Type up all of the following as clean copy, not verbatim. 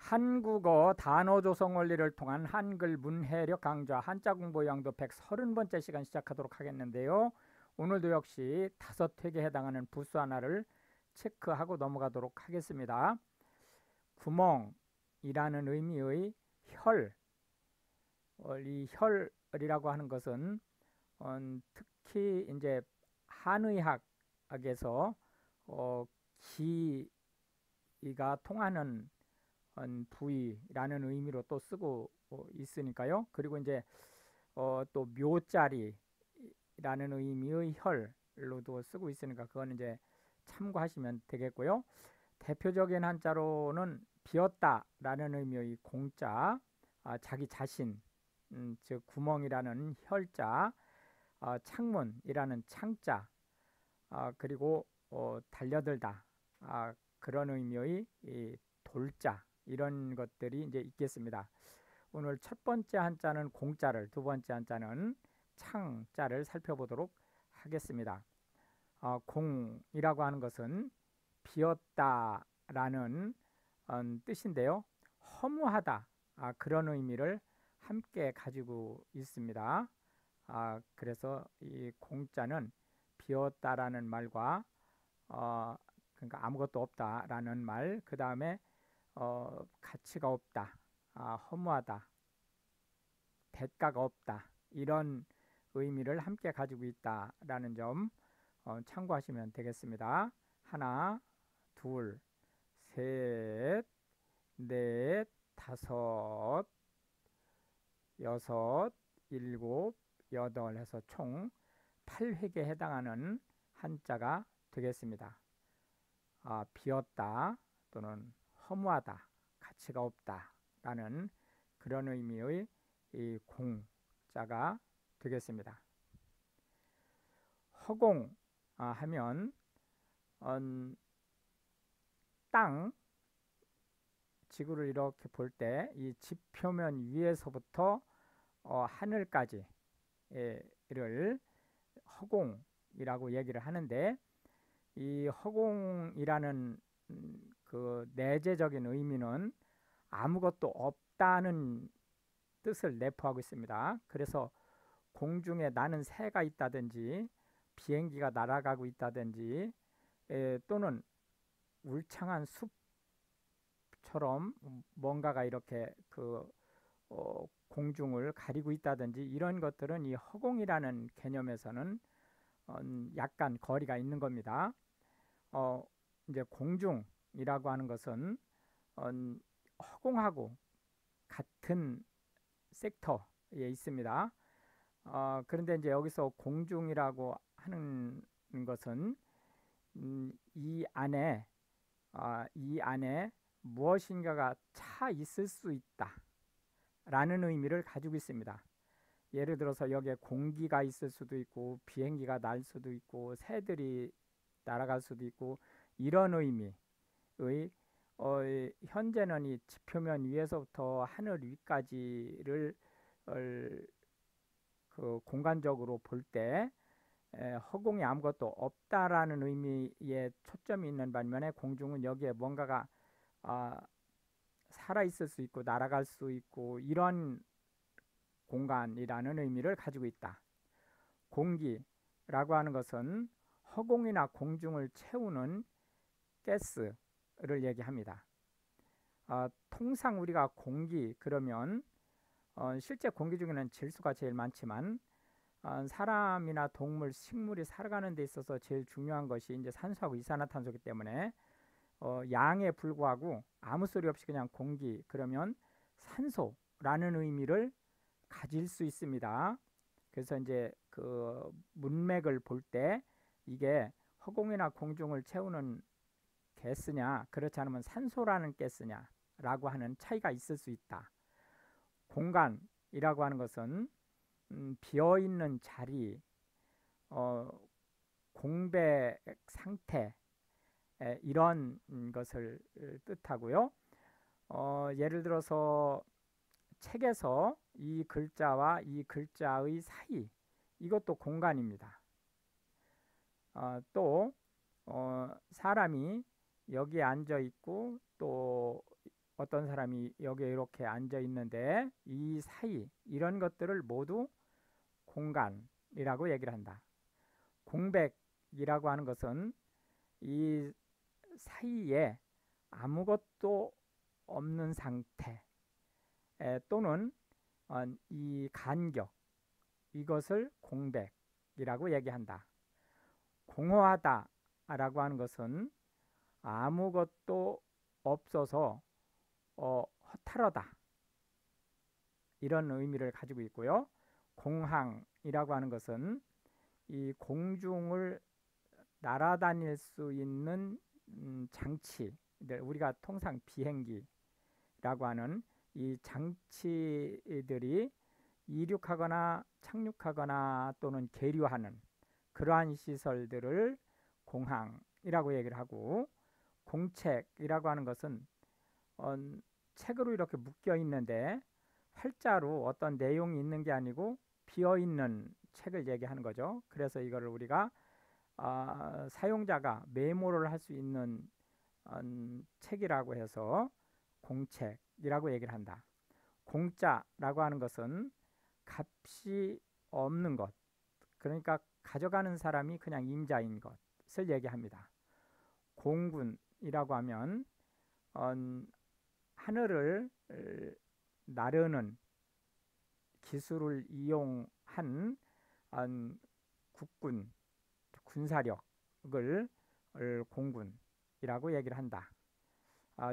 한국어 단어 조성 원리를 통한 한글 문해력 강좌 한자 공부 양도 130번째 시간 시작하도록 하겠는데요. 오늘도 역시 5획에 해당하는 부수 하나를 체크하고 넘어가도록 하겠습니다. 구멍이라는 의미의 혈, 이 혈이라고 하는 것은 특히 이제 한의학에서 기가 통하는 부위라는 의미로 또 쓰고 있으니까요. 그리고 이제 또 묘자리라는 의미의 혈로도 쓰고 있으니까 그건 이제 참고하시면 되겠고요. 대표적인 한자로는 비었다라는 의미의 공자, 자기 자신, 즉 구멍이라는 혈자, 창문이라는 창자, 그리고 달려들다, 그런 의미의 이 돌자, 이런 것들이 이제 있겠습니다. 오늘 첫 번째 한자는 공자를, 두 번째 한자는 창자를 살펴보도록 하겠습니다. 공이라고 하는 것은 비었다라는 뜻인데요. 허무하다, 그런 의미를 함께 가지고 있습니다. 그래서 이 공자는 비었다라는 말과 그러니까 아무것도 없다라는 말, 그 다음에 가치가 없다, 허무하다, 대가가 없다, 이런 의미를 함께 가지고 있다라는 점 참고하시면 되겠습니다. 하나, 둘, 셋, 넷, 다섯, 여섯, 일곱, 여덟 해서 총 8획에 해당하는 한자가 되겠습니다. 비었다 또는 허무하다, 가치가 없다 라는 그런 의미의 이 공자가 되겠습니다. 허공 하면 땅, 지구를 이렇게 볼 때 이 지표면 위에서부터 하늘까지를 허공이라고 얘기를 하는데, 이 허공이라는 그 내재적인 의미는 아무것도 없다는 뜻을 내포하고 있습니다. 그래서 공중에 나는 새가 있다든지 비행기가 날아가고 있다든지 또는 울창한 숲처럼 뭔가가 이렇게 공중을 가리고 있다든지 이런 것들은 이 허공이라는 개념에서는 약간 거리가 있는 겁니다. 이제 공중이라고 하는 것은 허공하고 같은 섹터에 있습니다. 그런데 이제 여기서 공중이라고 하는 것은 이 안에 무엇인가가 차 있을 수 있다 라는 의미를 가지고 있습니다. 예를 들어서 여기에 공기가 있을 수도 있고 비행기가 날 수도 있고 새들이 날아갈 수도 있고, 이런 의미의 현재는 이 지표면 위에서부터 하늘 위까지를 그 공간적으로 볼 때 허공이 아무것도 없다라는 의미에 초점이 있는 반면에 공중은 여기에 뭔가가 살아 있을 수 있고 날아갈 수 있고 이런 공간이라는 의미를 가지고 있다. 공기라고 하는 것은 허공이나 공중을 채우는 가스를 얘기합니다. 통상 우리가 공기 그러면 실제 공기 중에는 질소가 제일 많지만 사람이나 동물, 식물이 살아가는 데 있어서 제일 중요한 것이 이제 산소하고 이산화탄소이기 때문에 양에 불구하고 아무 소리 없이 그냥 공기 그러면 산소라는 의미를 가질 수 있습니다. 그래서 이제 그 문맥을 볼 때 이게 허공이나 공중을 채우는 가스냐 그렇지 않으면 산소라는 가스냐라고 하는 차이가 있을 수 있다. 공간이라고 하는 것은 비어있는 자리, 공백 상태, 이런 것을 뜻하고요. 예를 들어서 책에서 이 글자와 이 글자의 사이, 이것도 공간입니다. 또 사람이 여기에 앉아 있고 또 어떤 사람이 여기에 이렇게 앉아 있는데 이 사이 이런 것들을 모두 공간이라고 얘기를 한다. 공백이라고 하는 것은 이 사이에 아무것도 없는 상태 또는 이 간격 이것을 공백이라고 얘기한다. 공허하다라고 하는 것은 아무것도 없어서 허탈하다 이런 의미를 가지고 있고요. 공항이라고 하는 것은 이 공중을 날아다닐 수 있는 장치들 우리가 통상 비행기라고 하는 이 장치들이 이륙하거나 착륙하거나 또는 계류하는 그러한 시설들을 공항이라고 얘기를 하고 공책이라고 하는 것은 책으로 이렇게 묶여 있는데 활자로 어떤 내용이 있는 게 아니고 비어 있는 책을 얘기하는 거죠. 그래서 이거를 우리가 사용자가 메모를 할 수 있는 책이라고 해서 공책이라고 얘기를 한다. 공짜라고 하는 것은 값이 없는 것, 그러니까 가져가는 사람이 그냥 임자인 것을 얘기합니다. 공군이라고 하면 하늘을 나르는 기술을 이용한 국군, 군사력을 공군이라고 얘기를 한다.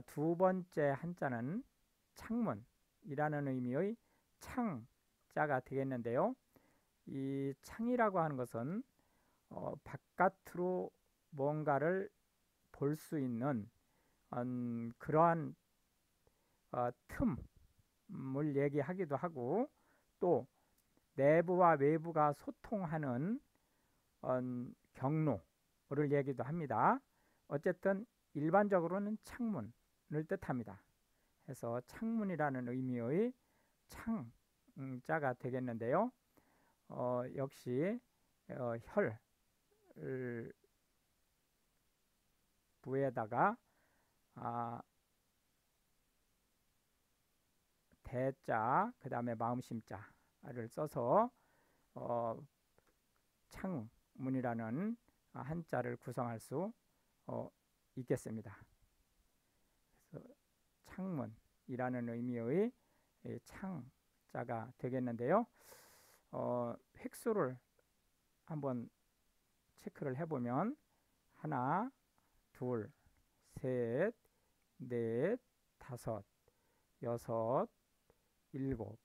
두 번째 한자는 창문이라는 의미의 창자가 되겠는데요. 이 창이라고 하는 것은 바깥으로 뭔가를 볼 수 있는 그러한 틈을 얘기하기도 하고 또 내부와 외부가 소통하는 경로를 얘기도 합니다. 어쨌든 일반적으로는 창문을 뜻합니다. 해서 창문이라는 의미의 창자가 되겠는데요. 역시 혈 부에다가 대자 그 다음에 마음심자를 써서 창문이라는 한자를 구성할 수 있겠습니다. 그래서 창문이라는 의미의 창자가 되겠는데요. 획수를 한번 체크를 해보면 하나, 둘, 셋, 넷, 다섯, 여섯, 일곱,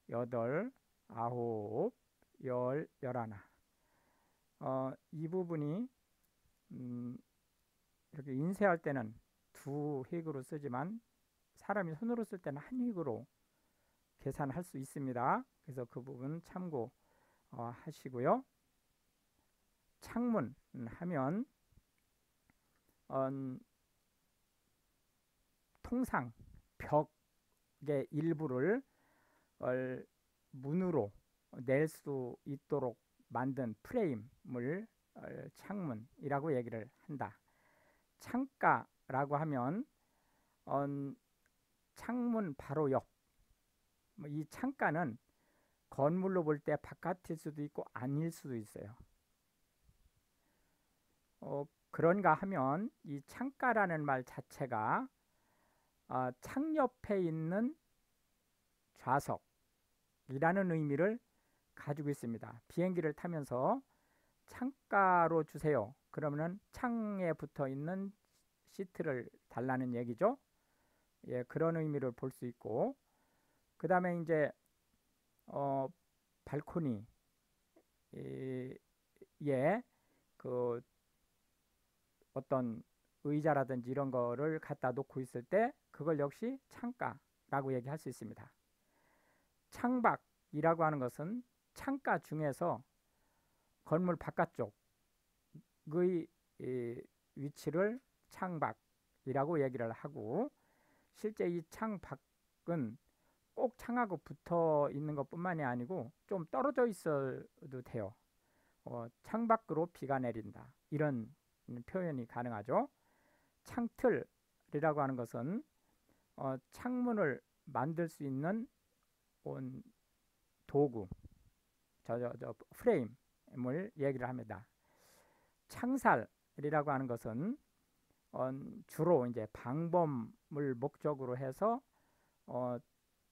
여덟, 아홉, 열, 열하나. 이 부분이 이렇게 인쇄할 때는 두 획으로 쓰지만 사람이 손으로 쓸 때는 한 획으로 계산할 수 있습니다. 그래서 그 부분 참고하시고요. 창문 하면 통상 벽의 일부를 문으로 낼 수 있도록 만든 프레임을 창문이라고 얘기를 한다. 창가라고 하면 창문 바로 옆, 이 창가는 건물로 볼 때 바깥일 수도 있고 아닐 수도 있어요. 그런가 하면 이 창가라는 말 자체가 창 옆에 있는 좌석이라는 의미를 가지고 있습니다. 비행기를 타면서 창가로 주세요. 그러면은 창에 붙어 있는 시트를 달라는 얘기죠. 예, 그런 의미를 볼 수 있고, 그 다음에 이제 발코니 그 어떤 의자라든지 이런 거를 갖다 놓고 있을 때 그걸 역시 창가라고 얘기할 수 있습니다. 창밖이라고 하는 것은 창가 중에서 건물 바깥쪽의 위치를 창밖이라고 얘기를 하고, 실제 이 창밖은 꼭 창하고 붙어 있는 것뿐만이 아니고 좀 떨어져 있어도 돼요. 창밖으로 비가 내린다 이런 표현이 가능하죠. 창틀이라고 하는 것은 창문을 만들 수 있는 도구, 프레임을 얘기를 합니다. 창살이라고 하는 것은 주로 이제 방범을 목적으로 해서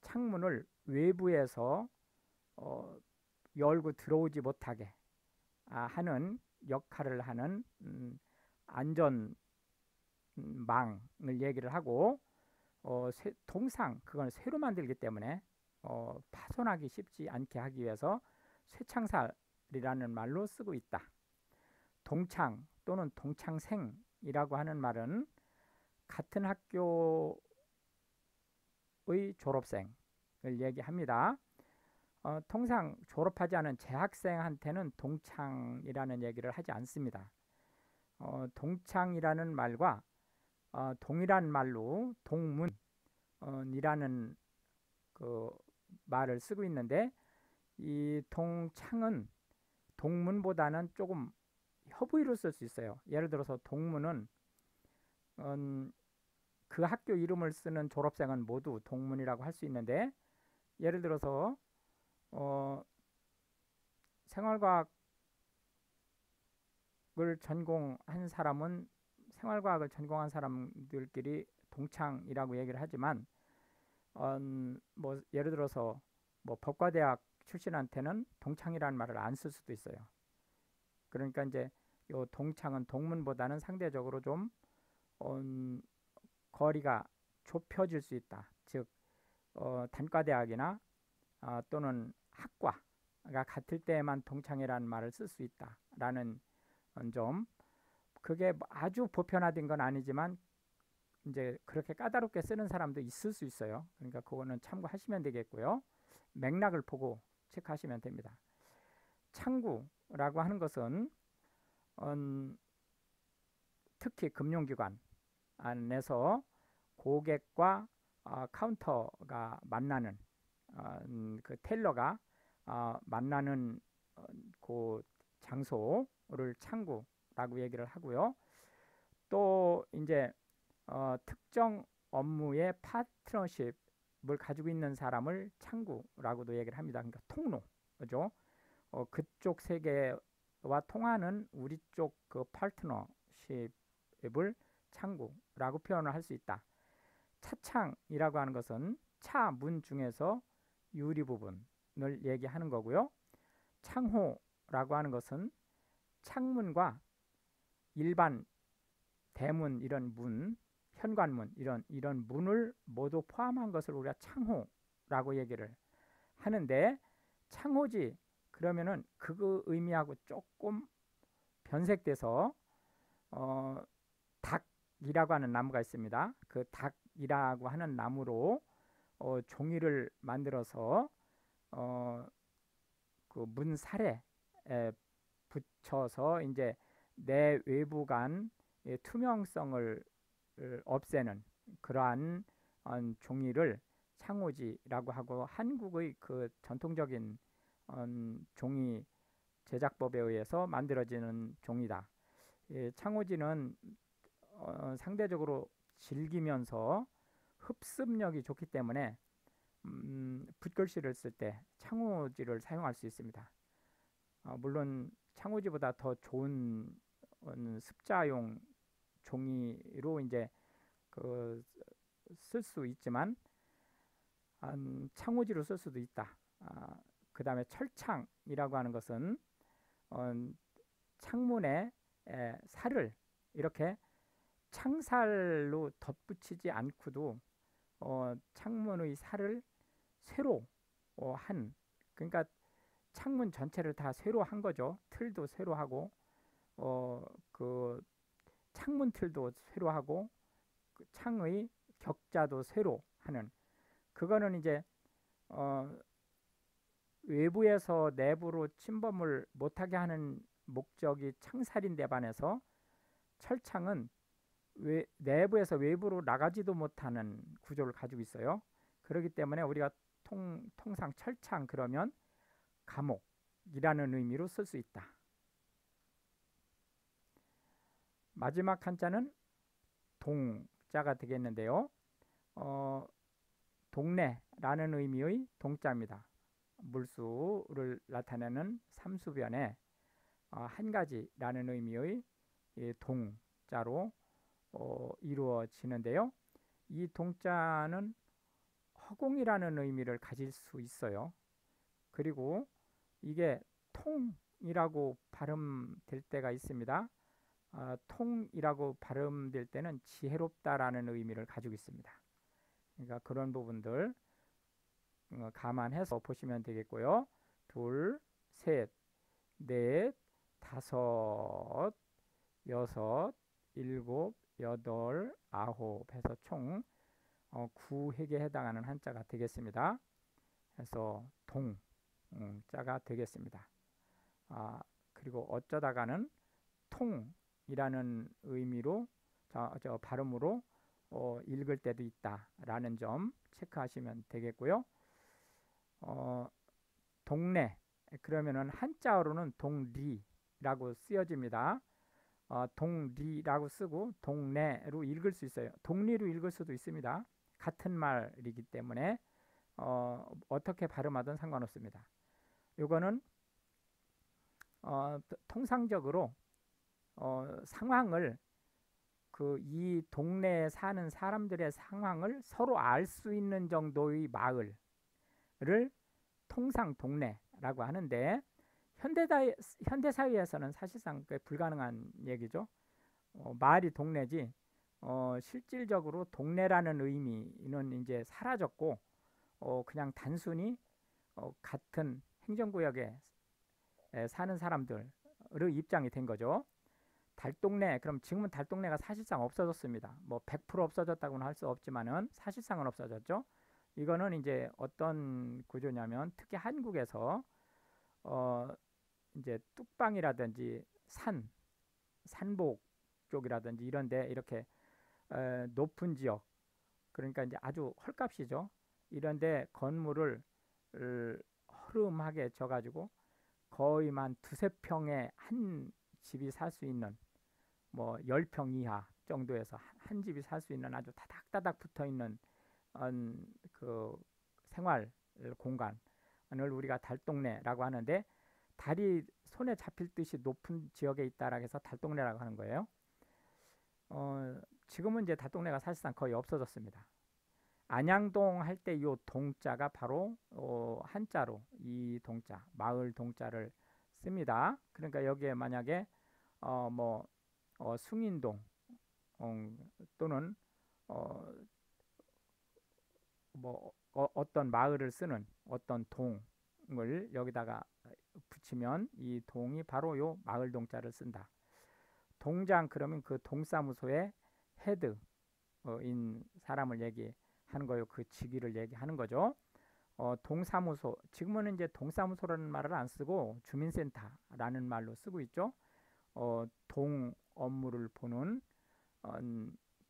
창문을 외부에서 열고 들어오지 못하게 하는 역할을 하는 안전망을 얘기를 하고, 통상 그건 새로 만들기 때문에 파손하기 쉽지 않게 하기 위해서 쇠창살이라는 말로 쓰고 있다. 동창 또는 동창생이라고 하는 말은 같은 학교의 졸업생을 얘기합니다. 통상 졸업하지 않은 재학생한테는 동창이라는 얘기를 하지 않습니다. 동창이라는 말과 동일한 말로 동문이라는 그 말을 쓰고 있는데, 이 동창은 동문보다는 조금 협의로 쓸 수 있어요. 예를 들어서 동문은 그 학교 이름을 쓰는 졸업생은 모두 동문이라고 할 수 있는데, 예를 들어서 생활과학을 전공한 사람은 생활과학을 전공한 사람들끼리 동창이라고 얘기를 하지만, 뭐 예를 들어서 뭐 법과대학 출신한테는 동창이라는 말을 안 쓸 수도 있어요. 그러니까 이제 요 동창은 동문보다는 상대적으로 좀 거리가 좁혀질 수 있다. 즉 단과대학이나 또는 학과가 같을 때에만 동창이라는 말을 쓸 수 있다라는 점. 그게 아주 보편화된 건 아니지만 이제 그렇게 까다롭게 쓰는 사람도 있을 수 있어요. 그러니까 그거는 참고하시면 되겠고요. 맥락을 보고 체크하시면 됩니다. 창구라고 하는 것은 특히 금융기관 안에서 고객과 카운터가 만나는 그 텔러가 만나는 그 장소를 창구라고 얘기를 하고요. 또 이제 특정 업무의 파트너십을 가지고 있는 사람을 창구라고도 얘기를 합니다. 그러니까 통로, 그죠? 그쪽 세계와 통하는 우리 쪽 그 파트너십을 창구라고 표현을 할 수 있다. 차창이라고 하는 것은 차 문 중에서 유리 부분을 얘기하는 거고요. 창호라고 하는 것은 창문과 일반 대문, 이런 문, 현관문, 이런 문을 모두 포함한 것을 우리가 창호라고 얘기를 하는데, 창호지 그러면은 그 의미하고 조금 변색돼서 닭이라고 하는 나무가 있습니다. 그 닭이라고 하는 나무로 종이를 만들어서 그 문살에 붙여서 이제 내 외부간 투명성을 없애는 그러한 종이를 창호지라고 하고, 한국의 그 전통적인 종이 제작법에 의해서 만들어지는 종이다. 창호지는 상대적으로 질기면서 흡습력이 좋기 때문에 붓글씨를 쓸 때 창호지를 사용할 수 있습니다. 물론 창호지보다 더 좋은 습자용 종이로 이제 그 쓸 수 있지만 창호지로 쓸 수도 있다. 그 다음에 철창이라고 하는 것은 창문에 살을 이렇게 창살로 덧붙이지 않고도 창문의 살을 쇠로 그러니까 창문 전체를 다 쇠로 한 거죠. 틀도 쇠로 하고 그 창문 틀도 쇠로 하고 그 창의 격자도 쇠로 하는, 그거는 이제 외부에서 내부로 침범을 못하게 하는 목적이 창살인데 반해서 철창은 내부에서 외부로 나가지도 못하는 구조를 가지고 있어요. 그렇기 때문에 우리가 통상 철창 그러면 감옥이라는 의미로 쓸 수 있다. 마지막 한자는 동자가 되겠는데요. 어, 동네라는 의미의 동자입니다. 물수를 나타내는 삼수변에 한 가지라는 의미의 이 동자로 이루어지는데요. 이 동자는 허공이라는 의미를 가질 수 있어요. 그리고 이게 통이라고 발음될 때가 있습니다. 통이라고 발음될 때는 지혜롭다라는 의미를 가지고 있습니다. 그러니까 그런 부분들 감안해서 보시면 되겠고요. 둘, 셋, 넷, 다섯, 여섯, 일곱, 여덟, 아홉 해서 총 9획에 해당하는 한자가 되겠습니다. 그래서 동자가 되겠습니다. 그리고 어쩌다가는 통이라는 의미로 저 발음으로 읽을 때도 있다라는 점 체크하시면 되겠고요. 동네 그러면은 한자어로는 동리라고 쓰여집니다. 동리라고 쓰고 동네로 읽을 수 있어요. 동리로 읽을 수도 있습니다. 같은 말이기 때문에 어떻게 발음하든 상관없습니다. 요거는 통상적으로 상황을 이 동네에 사는 사람들의 상황을 서로 알 수 있는 정도의 마을을 통상 동네라고 하는데 현대 사회에서는 사실상 불가능한 얘기죠. 말이 동네지 실질적으로 동네라는 의미는 이제 사라졌고 그냥 단순히 같은 행정구역에 사는 사람들의 입장이 된 거죠. 달동네 그럼 지금은 달동네가 사실상 없어졌습니다. 뭐 100% 없어졌다고는 할 수 없지만은 사실상은 없어졌죠. 이거는 이제 어떤 구조냐면 특히 한국에서 이제 뚝방이라든지 산복 쪽이라든지 이런데 이렇게 높은 지역 그러니까 이제 아주 헐값이죠. 이런데 건물을 허름하게 져가지고 거의 만 두세 평에 한 집이 살 수 있는 뭐 10평 이하 정도에서 한 집이 살 수 있는 아주 다닥다닥 붙어 있는 그 생활 공간을 우리가 달동네라고 하는데 달이 손에 잡힐 듯이 높은 지역에 있다라고 해서 달동네라고 하는 거예요. 지금은 이제 달동네가 사실상 거의 없어졌습니다. 안양동 할 때 이 동자가 바로 한자로 이 동자 마을 동자를 씁니다. 그러니까 여기에 만약에 숭인동 또는 어떤 마을을 쓰는 어떤 동을 여기다가 붙이면 이 동이 바로 요 마을 동자를 쓴다. 동장 그러면 그 동사무소의 헤드인 사람을 얘기하는 거요. 그 직위를 얘기하는 거죠. 동사무소 지금은 이제 동사무소라는 말을 안 쓰고 주민센터라는 말로 쓰고 있죠. 동 업무를 보는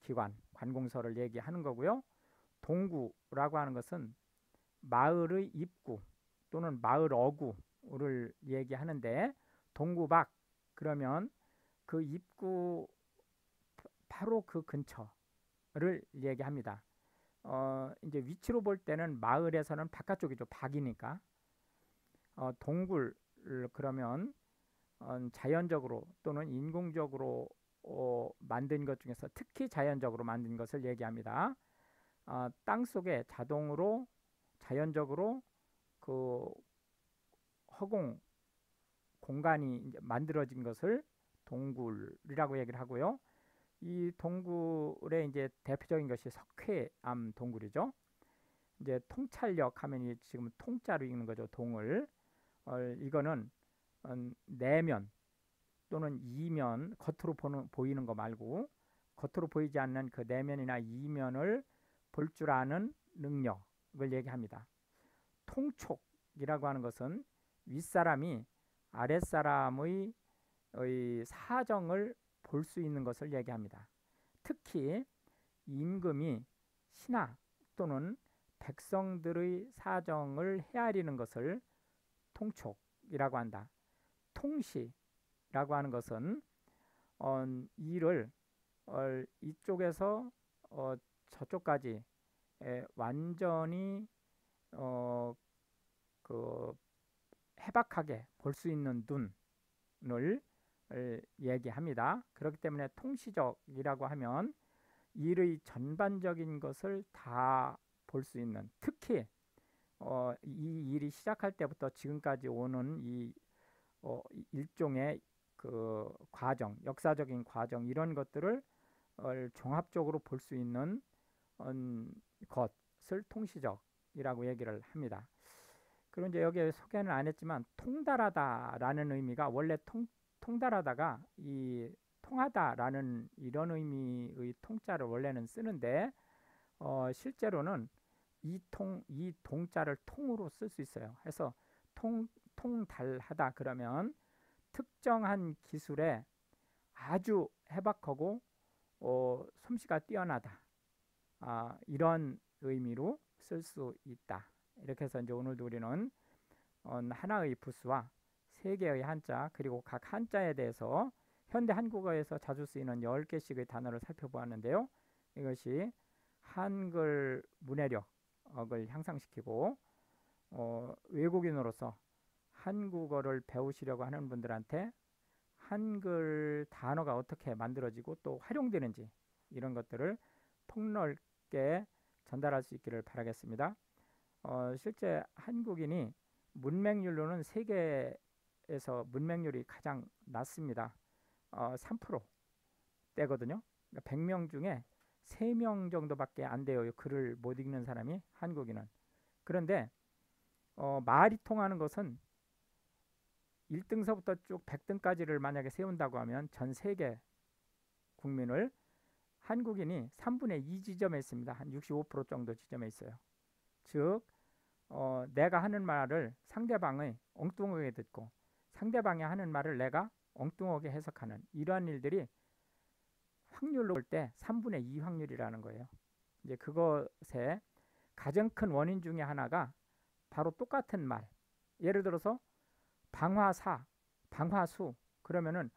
기관 관공서를 얘기하는 거고요. 동구라고 하는 것은 마을의 입구 또는 마을 어구를 얘기하는데 동구 밖 그러면 그 입구 바로 그 근처를 얘기합니다. 이제 위치로 볼 때는 마을에서는 바깥쪽이죠. 밖이니까. 동굴 그러면 자연적으로 또는 인공적으로 만든 것 중에서 특히 자연적으로 만든 것을 얘기합니다. 땅 속에 자동으로 자연적으로 그 허공 공간이 이제 만들어진 것을 동굴이라고 얘기를 하고요. 이 동굴의 이제 대표적인 것이 석회암 동굴이죠. 이제 통찰력 하면 지금 통자로 읽는 거죠. 동을 이거는 내면 또는 이면 겉으로 보이는 거 말고 겉으로 보이지 않는 그 내면이나 이면을 볼 줄 아는 능력을 얘기합니다. 통촉이라고 하는 것은 윗사람이 아랫사람의 사정을 볼 수 있는 것을 얘기합니다. 특히 임금이 신하 또는 백성들의 사정을 헤아리는 것을 통촉이라고 한다. 통시라고 하는 것은 일을 이쪽에서 저쪽까지 완전히 그 해박하게 볼 수 있는 눈을 얘기합니다. 그렇기 때문에 통시적이라고 하면 일의 전반적인 것을 다 볼 수 있는, 특히 이 일이 시작할 때부터 지금까지 오는 이 일종의 그 과정, 역사적인 과정 이런 것들을 종합적으로 볼 수 있는 것을 통시적이라고 얘기를 합니다. 그리고 이제 여기에 소개는 안 했지만 통달하다라는 의미가 원래 통달하다가 이 통하다라는 이런 의미의 통자를 원래는 쓰는데 실제로는 이 동자를 통으로 쓸 수 있어요. 해서 통달하다 그러면 특정한 기술에 아주 해박하고 솜씨가 뛰어나다 이런 의미로 쓸 수 있다. 이렇게 해서 이제 오늘도 우리는 하나의 부수와 세 개의 한자 그리고 각 한자에 대해서 현대 한국어에서 자주 쓰이는 10개씩의 단어를 살펴보았는데요. 이것이 한글 문해력을 향상시키고 외국인으로서 한국어를 배우시려고 하는 분들한테 한글 단어가 어떻게 만들어지고 또 활용되는지 이런 것들을 폭넓게 전달할 수 있기를 바라겠습니다. 실제 한국인이 문맹률로는 세계에서 문맹률이 가장 낮습니다. 3%대거든요. 그러니까 100명 중에 3명 정도밖에 안 돼요. 글을 못 읽는 사람이 한국인은. 그런데 말이 통하는 것은 1등서부터 쭉 100등까지를 만약에 세운다고 하면 전 세계 국민을 한국인이 3분의 2 지점에 있습니다. 한 65% 정도 지점에 있어요. 즉 내가 하는 말을 상대방의 엉뚱하게 듣고 상대방이 하는 말을 내가 엉뚱하게 해석하는 이러한 일들이 확률로 볼 때 3분의 2 확률이라는 거예요. 이제 그것의 가장 큰 원인 중에 하나가 바로 똑같은 말. 예를 들어서 방화사, 방화수 그러면은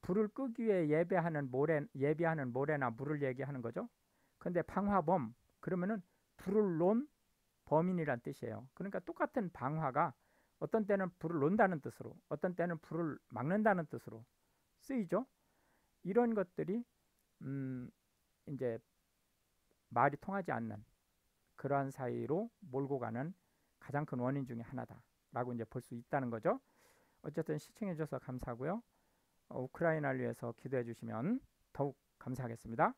불을 끄기 위해 예비하는 모래나 물을 얘기하는 거죠. 근데 방화범 그러면은 불을 놓은 범인이란 뜻이에요. 그러니까 똑같은 방화가 어떤 때는 불을 놓는다는 뜻으로 어떤 때는 불을 막는다는 뜻으로 쓰이죠. 이런 것들이 이제 말이 통하지 않는 그러한 사이로 몰고 가는 가장 큰 원인 중에 하나다라고 이제 볼 수 있다는 거죠. 어쨌든 시청해 주셔서 감사하고요. 우크라이나를 위해서 기도해 주시면 더욱 감사하겠습니다.